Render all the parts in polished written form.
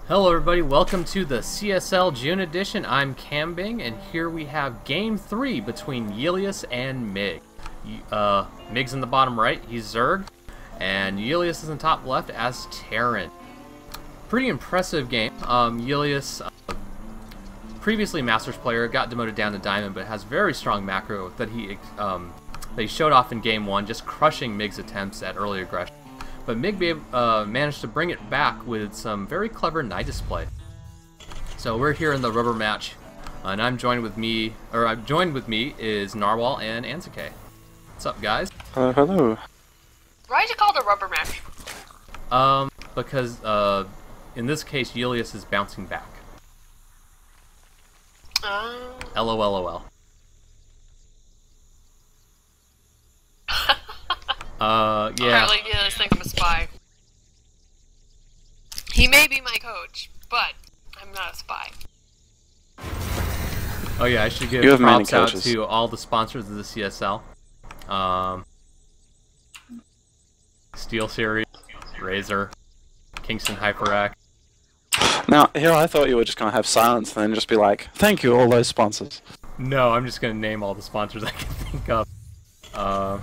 Hello everybody, welcome to the CSL June edition. I'm Cambing, and here we have Game 3 between Yilias and Mig. Mig's in the bottom right, he's Zerg, and Yilias is in top left as Terran. Pretty impressive game. Yilias, previously Masters player, got demoted down to Diamond, but has very strong macro that he showed off in Game 1, just crushing Mig's attempts at early aggression. But Mig managed to bring it back with some very clever Nidus play. So we're here in the rubber match, and joined with me is Narwhal and Anzuke. What's up, guys? Hello. Why is it called a rubber match? Because in this case, Yilias is bouncing back. LOLOL. Yeah. Apparently he doesn't think I'm a spy. He may be my coach, but I'm not a spy. Oh yeah, I should give props out to all the sponsors of the CSL. Steel Series, Razor, Kingston HyperX. Now, here I thought you were just going to have silence and then just be like, thank you, all those sponsors. No, I'm just going to name all the sponsors I can think of.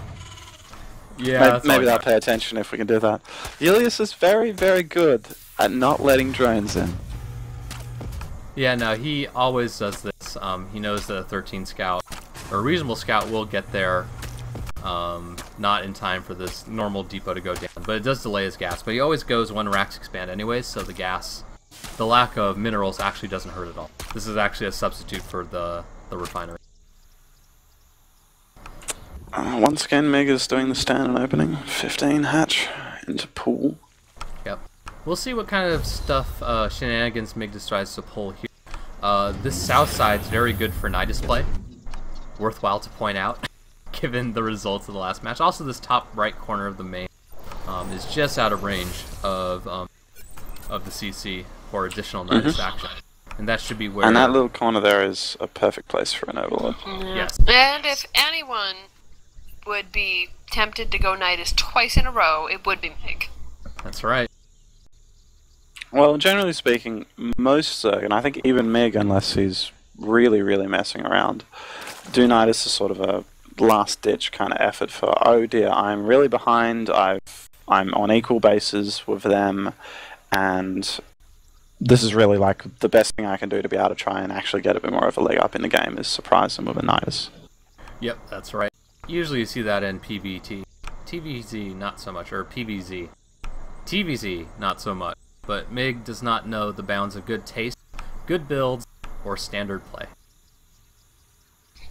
Yeah, maybe I'll pay attention if we can do that. Yilias is very, very good at not letting drones in. Yeah, no, he always does this. He knows that a 13 scout, or a reasonable scout, will get there not in time for this normal depot to go down. But it does delay his gas. But he always goes when racks expand anyways, so the lack of minerals actually doesn't hurt at all. This is actually a substitute for the refinery. Once again, Mig is doing the stand and opening. 15 hatch into pool. Yep. We'll see what kind of stuff shenanigans Mig decides to pull here. This south side's very good for Nidus play. Worthwhile to point out, given the results of the last match. Also, this top right corner of the main is just out of range of the CC for additional Nidus action. And that should be where... And that little corner there is a perfect place for an overload. Yes. And if anyone would be tempted to go Nidus twice in a row, it would be Mig. That's right. Well, generally speaking, most Zerg, and I think even Mig, unless he's really, really messing around, do Nidus as sort of a last-ditch kind of effort for, oh dear, I'm really behind, I'm on equal bases with them, and this is really like the best thing I can do to be able to try and actually get a bit more of a leg up in the game is surprise them with a Nidus. Yep, that's right. Usually you see that in PvT. TVZ not so much, or PvZ. TVZ not so much, but Mig does not know the bounds of good taste, good builds, or standard play.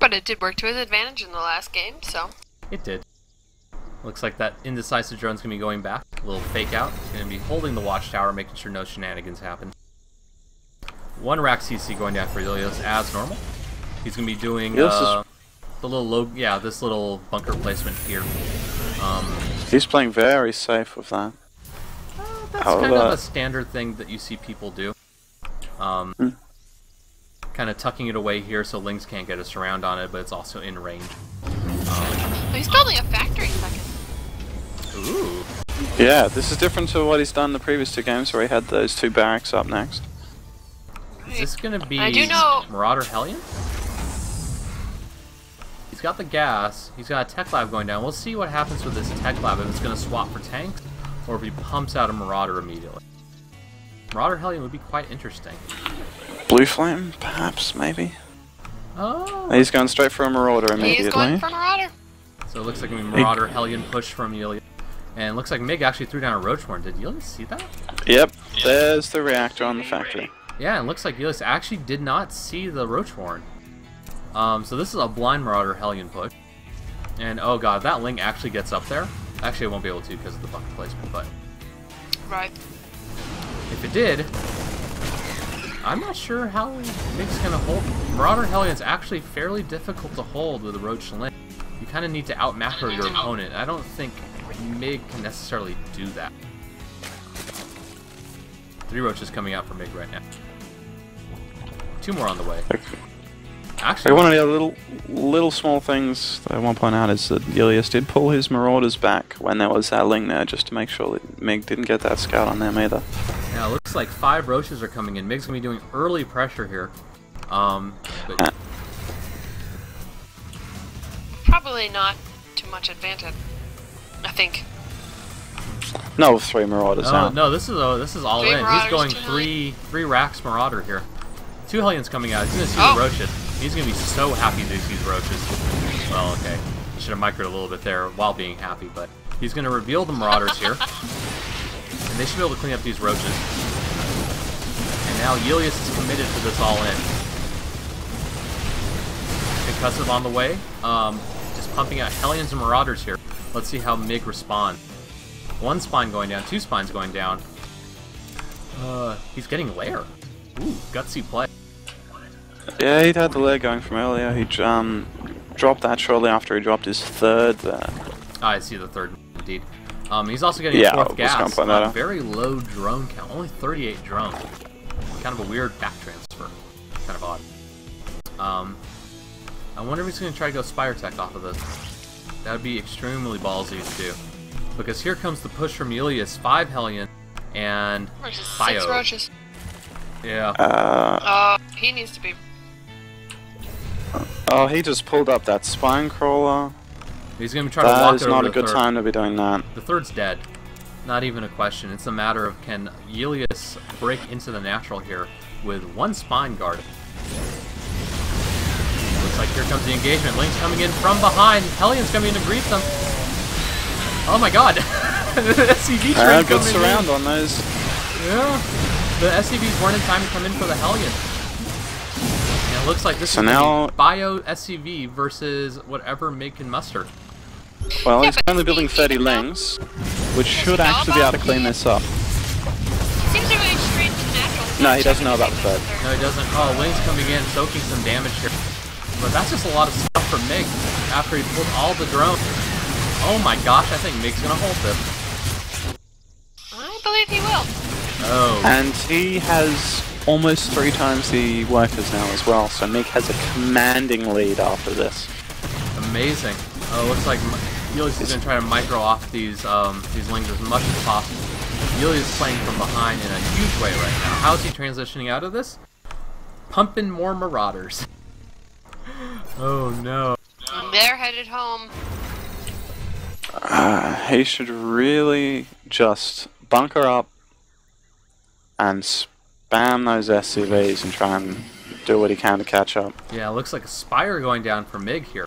But it did work to his advantage in the last game, so... It did. Looks like that indecisive drone's going to be going back. A little fake out. He's going to be holding the watchtower, making sure no shenanigans happen. One rack CC going down for Yilias as normal. He's going to be doing... the little this little bunker placement here. He's playing very safe with that. That's kind of a standard thing that you see people do. Kind of tucking it away here so Lings can't get a surround on it, but it's also in range. He's building a factory second. Ooh. Yeah, this is different to what he's done in the previous two games where he had those two barracks up next. Is this going to be I do know... Marauder Hellion? He's got the gas, he's got a tech lab going down. We'll see what happens with this tech lab, if it's going to swap for tanks, or if he pumps out a Marauder immediately. Marauder Hellion would be quite interesting. Blue Flame, perhaps, maybe? Oh! He's going straight for a Marauder immediately. He's going for Marauder. So it looks like a Marauder Hellion push from Yilias. And it looks like Mig actually threw down a Roachhorn. Did Yilias see that? Yep, there's the reactor on the factory. Yeah, and it looks like Yilias actually did not see the Roachhorn. So this is a blind Marauder Hellion push. And oh god, if that Ling actually gets up there, actually it won't be able to because of the bunker placement, but... Right. If it did, I'm not sure how Mig's gonna hold. Marauder Hellion's actually fairly difficult to hold with a Roach Ling. You kind of need to out-macro your opponent. I don't think Mig can necessarily do that. 3 Roaches coming out for Mig right now. 2 more on the way. Actually, one of the other little small things that I want to point out is that Yilias did pull his Marauders back when there was that Ling there, just to make sure that Mig didn't get that scout on them either. yeah, it looks like 5 Roaches are coming in. Mig's going to be doing early pressure here. But Probably not too much advantage, I think. No, 3 Marauders out. No, this is all 3 in. He's Marauders, going 2 three racks Marauder here. 2 Hellions coming out. He's going to see Oh. the Roaches. He's going to be so happy that he sees Roaches. Well, okay. He should have microed a little bit there while being happy, but he's going to reveal the Marauders here. And they should be able to clean up these Roaches. And now Yilias is committed to this all in. Concussive on the way. Just pumping out Hellions and Marauders here. Let's see how MiG responds. 1 spine going down, 2 spines going down. He's getting Lair. Ooh, gutsy play. Yeah, he'd had the leg going from earlier. He dropped that shortly after he dropped his 3rd there. Oh, I see the 3rd, indeed. He's also getting Yeah, a 4th I was gas gonna point on that a out. very low drone count. Only 38 drones. Kind of a weird back transfer. Kind of odd. I wonder if he's going to try to go Spire Tech off of this. That would be extremely ballsy to do. Because here comes the push from Yilias. 5 Hellion and Versus 6 Bio. Roaches. Yeah. He needs to be. Oh, he just pulled up that Spine Crawler. He's going to try to That walk is it not over a the good 3rd. time to be doing that. The 3rd's dead. Not even a question. It's a matter of can Yilias break into the natural here with 1 spine guard. Looks like here comes the engagement. Link's coming in from behind. Hellion's coming in to greet them. Oh my god! The SCV train Good coming surround in. on those. Yeah. The SCVs weren't in time to come in for the Hellion. And it looks like this So is now- Bio SCV versus whatever MiG can muster. Well, Yeah, he's but only building he 30 even though- Lings, which should actually be able to clean this up. Seems to be straight to natural. No, he doesn't know about the 3rd. No, he doesn't. Oh, Link's coming in, soaking some damage here. But that's just a lot of stuff from MiG after he pulled all the drones. Oh my gosh, I think MiG's gonna hold this. I believe he will. Oh. And he has almost 3 times the workers now as well, so Mig has a commanding lead after this. Amazing. Oh, looks like Yilias is gonna try to micro off these Lings as much as possible. Yilias is playing from behind in a huge way right now. How is he transitioning out of this? Pumping more Marauders. Oh no. And they're headed home. He should really just bunker up and spam those SCVs and try and do what he can to catch up. Yeah, it looks like a Spire going down for MiG here.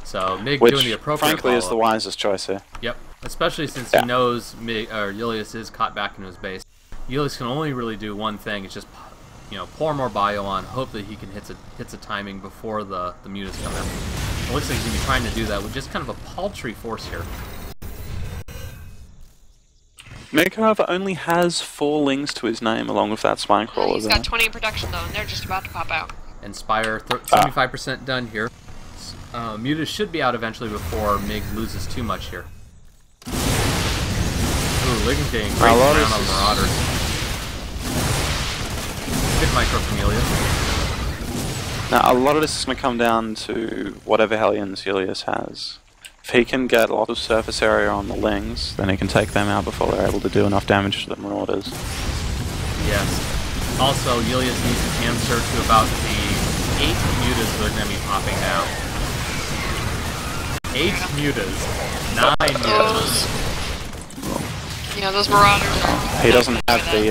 So MiG Which, doing the appropriate frankly, is the follow-up. wisest choice here. Yep, especially since Yeah. he knows Yilias is caught back in his base. Yilias can only really do one thing: it's just pour more bio on, hope that he can hit a timing before the mutas come in. It looks like he's gonna be trying to do that with just kind of a paltry force here. Mig, however, only has 4 Lings to his name along with that Spine Crawler He's there. got 20 in production though, and they're just about to pop out. And Spire 75% done here. Mutas should be out eventually before MiG loses too much here. Ooh, Ligon's getting great lot round of on Marauders. Good micro from Yilias. Now, a lot of this is going to come down to whatever Hellions Yilias has. If he can get a lot of surface area on the Lings, then he can take them out before they're able to do enough damage to the Marauders. Yes. Also, Yilias needs to hamster to about the 8 mutas that are going to be popping now. 8 mutas. 9 mutas. Those Marauders are. He doesn't have the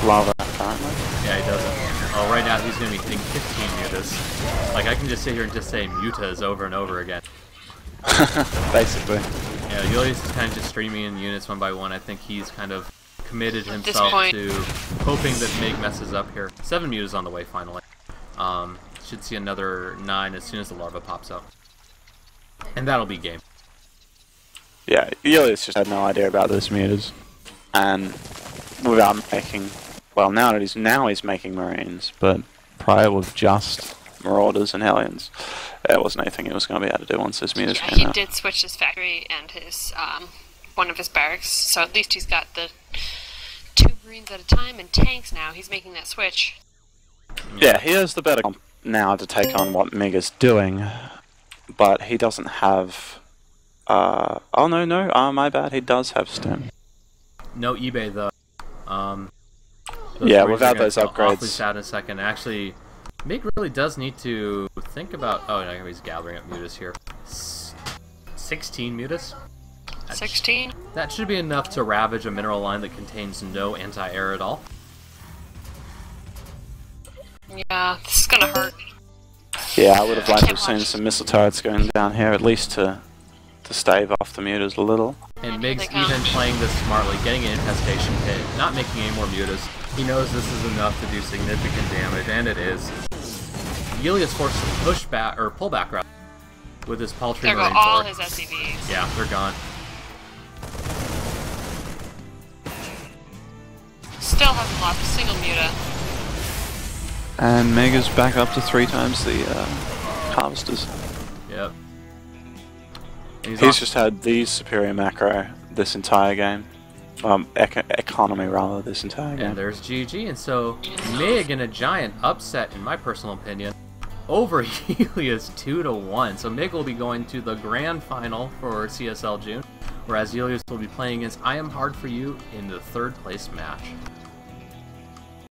lava currently. Yeah, he doesn't. Oh, right now he's going to be hitting 15 mutas. Like, I can just sit here and just say mutas over and over again. Basically. Yeah, Yilias is kind of just streaming in units one by one. I think he's kind of committed At this himself point. to hoping that MiG messes up here. 7 mutas on the way, finally. Should see another 9 as soon as the larva pops up. And that'll be game. Yeah, Yilias just had no idea about those mutas. And without making... Well, now he's making Marines, but prior with just Marauders and Hellions, there wasn't anything he was going to be able to do once his mutas Yeah, came he out. did switch his factory and his one of his barracks, so at least he's got the 2 Marines at a time and tanks now. He's making that switch. Yeah, he has the better comp now to take on what Mig is doing, but he doesn't have. Oh no, my bad. He does have stim. No eBay though. Yeah, Marines without are gonna those feel awfully upgrades. sad in a second. Actually, Mig really does need to think about. Oh no, he's gathering up mutas here. 16 mutas. 16. That should be enough to ravage a mineral line that contains no anti-air at all. Yeah, this is gonna hurt. Yeah, I would have liked to have Can't seen watch. some missile turrets going down here, at least to stave off the mutas a little. And And Mig's here they come. even playing this smartly, getting an infestation hit, not making any more mutas. He knows this is enough to do significant damage, and it is. Yilias forced to push back, or pull back rather, with his paltry There go marine all horde. his SCVs. Yeah, they're gone. Still hasn't lost a single muta. And Mig is back up to 3 times the harvesters. Yep. And He's just had the superior macro this entire game. Economy rather, this entire game. And there's GG, and so Mig in a giant upset, in my personal opinion, over Yilias 2-1. So Mig will be going to the grand final for CSL June, whereas Yilias will be playing against I Am Hard For You in the 3rd place match.